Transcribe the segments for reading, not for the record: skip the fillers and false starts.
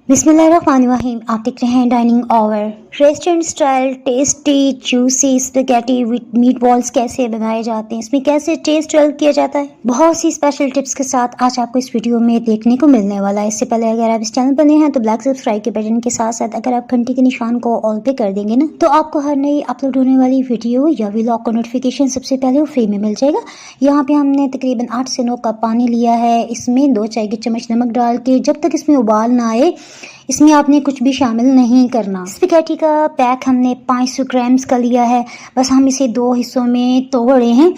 बिस्मिल्लाहिर्रहमानिर्रहीम। आप देख रहे हैं dining over. Restaurant style tasty juicy spaghetti with meat balls कैसे बनाए जाते हैं, इसमें कैसे टेस्ट डेवलप किया जाता है, बहुत सी स्पेशल टिप्स के साथ आज आपको इस वीडियो में देखने को मिलने वाला है। इससे पहले अगर आप इस चैनल पर नए हैं तो ब्लैक सब्सक्राइब के बटन के साथ साथ अगर आप घंटी के निशान को ऑल पे कर देंगे ना तो आपको हर नई अपलोड होने वाली वीडियो या व्लॉग का नोटिफिकेशन सबसे पहले वो फ्री में मिल जाएगा। यहाँ पे हमने तकरीबन 8 से 9 कप पानी लिया है। इसमें 2 चाय के चम्मच नमक डाल के जब तक इसमें उबाल ना आए इसमें आपने कुछ भी शामिल नहीं करना। स्पेगेटी का पैक हमने 500 ग्राम्स का लिया है। बस हम इसे 2 हिस्सों में तोड़े हैं।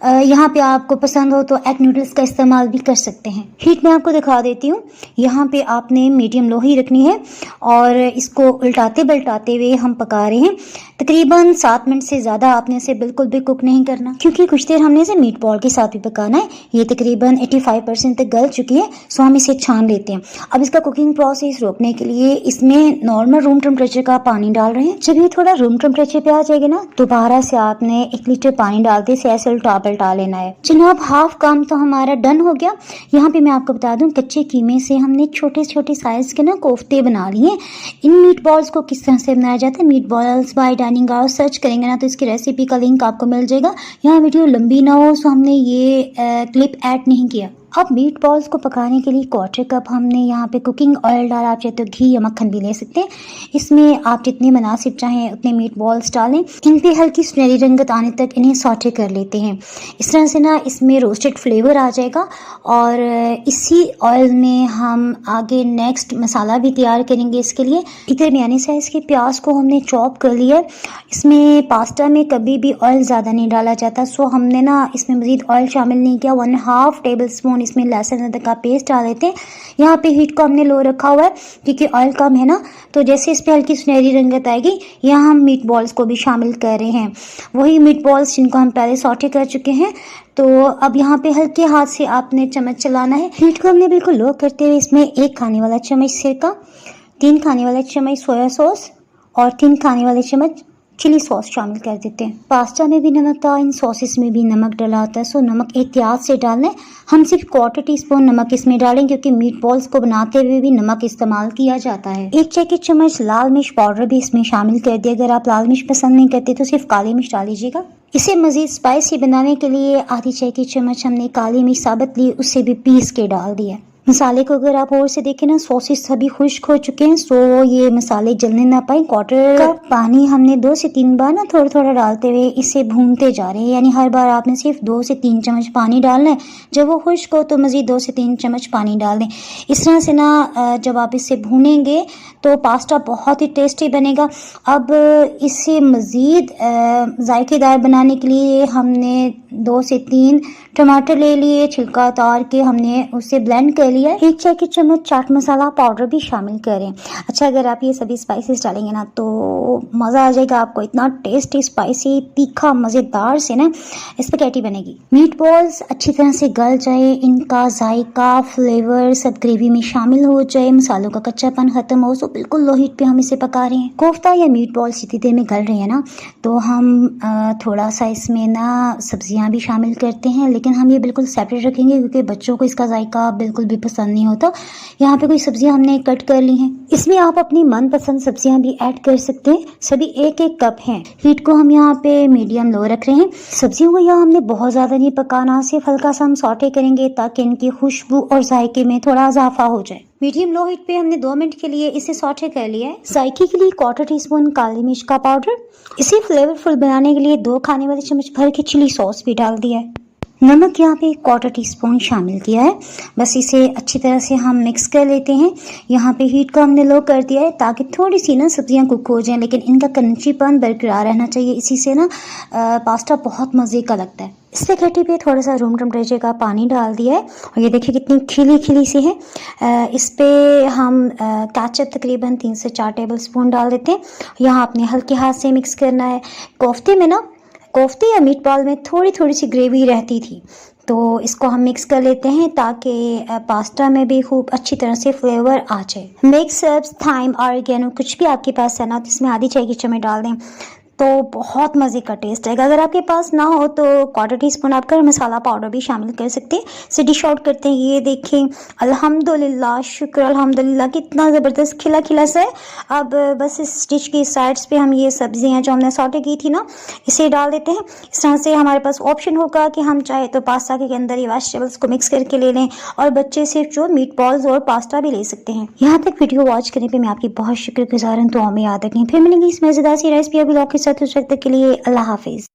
यहाँ पे आपको पसंद हो तो एग नूडल्स का इस्तेमाल भी कर सकते हैं। हीट मैं आपको दिखा देती हूँ। यहाँ पे आपने मीडियम लो ही रखनी है और इसको उल्टाते पलटाते हुए हम पका रहे हैं। तकरीबन 7 मिनट से ज़्यादा आपने इसे बिल्कुल भी कुक नहीं करना, क्योंकि कुछ देर हमने इसे मीट बॉल के साथ भी पकाना है। ये तकरीबन 85% तक गल चुकी है, सो हम इसे छान लेते हैं। अब इसका कुकिंग प्रोसेस रोकने के लिए इसमें नॉर्मल रूम टेम्परेचर का पानी डाल रहे हैं। जब ये थोड़ा रूम टेम्परेचर पे आ जाएगा ना दोबारा से आपने 1 लीटर पानी डालते इसे ऐसे उल्टा लेना है। जनाब हाफ काम तो हमारा डन हो गया। यहाँ पे मैं आपको बता दूं कच्चे कीमे से हमने छोटे छोटे साइज के ना कोफ्ते बना लिए। इन मीट बॉल्स को किस तरह से बनाया जाता है, meat balls by dining our search करेंगे ना तो इसकी रेसिपी का लिंक आपको मिल जाएगा। यहाँ वीडियो लंबी ना हो सो हमने ये क्लिप ऐड नहीं किया। अब मीट बॉल्स को पकाने के लिए 1/4 कप हमने यहाँ पे कुकिंग ऑयल डाला। आप चाहे तो घी या मक्खन भी ले सकते हैं। इसमें आप जितने मुनासिब चाहें उतने मीट बॉल्स डालें। इन पे हल्की सुनहरी रंगत आने तक इन्हें सॉटे कर लेते हैं। इस तरह से ना इसमें रोस्टेड फ्लेवर आ जाएगा और इसी ऑयल में हम आगे नेक्स्ट मसाला भी तैयार करेंगे। इसके लिए इधर दरमियानी साइज के प्याज को हमने चॉप कर लिया। इसमें पास्ता में कभी भी ऑयल ज़्यादा नहीं डाला जाता, सो हमने ना इसमें मज़ीद ऑयल शामिल नहीं किया। 1/2 टेबल स्पून इसमें लहसुन अदरक का पेस्ट डाल देते हैं। यहाँ पे हीट को हमने लो रखा हुआ है क्योंकि ऑयल कम है ना, तो जैसे इस पे हल्की सुनहरी रंगत आएगी यहाँ हम मीट बॉल्स को भी शामिल कर रहे हैं। वही मीट बॉल्स जिनको हम पहले सॉटे कर चुके हैं। तो अब यहाँ पे हल्के हाथ से आपने चम्मच चलाना है। हीट को हमने बिल्कुल लो करते हुए इसमें 1 खाने वाला चम्मच सिरका, 3 खाने वाले चम्मच सोया सॉस और 3 खाने वाले चम्मच चिली सॉस शामिल कर देते हैं। पास्ता में भी नमक था, इन सॉसेस में भी नमक डला होता है, सो नमक एहतियात से डालना है। हम सिर्फ 1/4 टीस्पून नमक इसमें डालें क्योंकि मीट बॉल्स को बनाते हुए भी नमक इस्तेमाल किया जाता है। 1 चाय की चम्मच लाल मिर्च पाउडर भी इसमें शामिल कर दिया। अगर आप लाल मिर्च पसंद नहीं करते तो सिर्फ काली मिर्च डाल लीजिएगा। इसे मजीद स्पाइसी बनाने के लिए आधी चाय की चम्मच हमने काली मिर्च साबुत ली, उससे भी पीस के डाल दिया। मसाले को अगर आप और से देखें ना सॉसेस सभी खुश्क हो चुके हैं, सो ये मसाले जलने ना पाए। 1/4 कप पानी हमने 2 से 3 बार ना थोड़ा थोड़ा डालते हुए इसे भूनते जा रहे हैं। यानी हर बार आपने सिर्फ 2 से 3 चम्मच पानी डालना है। जब वो खुश्क हो तो मजीद 2 से 3 चम्मच पानी डाल दें। इस तरह से ना जब आप इसे भूनेंगे तो पास्ता बहुत ही टेस्टी बनेगा। अब इसे मजीद जायकेदार बनाने के लिए हमने 2 से 3 टमाटर ले लिए, छिलका उतार के हमने उसे ब्लेंड कर लिया। 1 चाय की चम्मच चाट मसाला पाउडर भी शामिल करें। अच्छा, अगर आप ये सभी स्पाइसेस डालेंगे ना तो मज़ा आ जाएगा आपको। इतना टेस्टी स्पाइसी तीखा मज़ेदार से ना स्पेगेटी बनेगी। मीट बॉल्स अच्छी तरह से गल जाए, इनका जायका फ्लेवर सब ग्रेवी में शामिल हो जाए, मसालों का कच्चापन खत्म हो, तो बिल्कुल लो हीट पे हम इसे पका रहे हैं। कोफ्ता या मीट बॉल्स जितनी देर में गल रहे हैं ना तो हम थोड़ा सा इसमें ना सब्जियां भी शामिल करते हैं, लेकिन हम ये बिल्कुल सेपरेट रखेंगे क्योंकि बच्चों को इसका जायका बिल्कुल भी पसंद नहीं होता। यहाँ पे कोई सब्जियां हमने कट कर ली हैं। इसमें आप अपनी मनपसंद सब्जियां भी ऐड कर सकते हैं। सभी 1-1 कप हैं। हीट को हम यहाँ पे मीडियम लो रख रहे हैं। सब्जियों को यहाँ हमने बहुत ज़्यादा नहीं पकाना, सिर्फ हल्का सा हम सॉटे करेंगे ताकि इनकी खुशबू और जायके में थोड़ा इजाफा हो जाए। मीडियम लो हीट पे हमने 2 मिनट के लिए इसे सॉटे कर लिया है। जायके के लिए 1/4 टीस्पून काली मिर्च का पाउडर, इसे फ्लेवरफुल बनाने के लिए 2 खाने वाले चम्मच भर के चिली सॉस भी डाल दिया है। नमक यहाँ पे 1/4 टीस्पून शामिल किया है। बस इसे अच्छी तरह से हम मिक्स कर लेते हैं। यहाँ पे हीट को हमने लो कर दिया है ताकि थोड़ी सी ना सब्जियाँ कुक हो जाएं, लेकिन इनका क्रंचीपन बरकरार रहना चाहिए। इसी से ना पास्ता बहुत मज़े का लगता है। स्पेगेटी पे थोड़ा सा रूम टेम्परेचर का पानी डाल दिया है और ये देखिए कितनी खिली खिली सी है। इस पे हम केचप तकरीबन 3 से 4 टेबल स्पून डाल देते हैं। यहाँ अपने हल्के हाथ से मिक्स करना है। कोफ्ते या मीट बॉल में थोड़ी थोड़ी सी ग्रेवी रहती थी, तो इसको हम मिक्स कर लेते हैं ताकि पास्ता में भी खूब अच्छी तरह से फ्लेवर आ जाए। मिक्स हर्ब्स, थाइम, ऑरिगेनो कुछ भी आपके पास है ना तो इसमें आधी चाय की चम्मच डाल दें तो बहुत मज़े का टेस्ट आएगा। अगर आपके पास ना हो तो 1/4 टीस्पून आप गरम मसाला पाउडर भी शामिल कर सकते हैं। इसे डिश आउट करते हैं। ये देखें, अल्हम्दुलिल्लाह, शुक्र अल्हम्दुलिल्लाह, कितना ज़बरदस्त खिला खिला सा है। अब बस इस डिश की साइड्स पे हम ये सब्जियां जो हमने सॉटे की थी ना, इसे डाल देते हैं। इस तरह से हमारे पास ऑप्शन होगा कि हम चाहे तो पास्ता के अंदर ये वेजिटेबल्स को मिक्स करके ले लें, और बच्चे सिर्फ जो मीट बॉल्स और पास्ता भी ले सकते हैं। यहाँ तक वीडियो वॉच करने पे मैं आपकी बहुत शुक्रगुजार हूं। तो हमें याद रखें, फिर मिलेंगे इस मज़ेदार सी रेसिपी अभी के साथ। उस वक्त के लिए अल्लाह हाफिज़।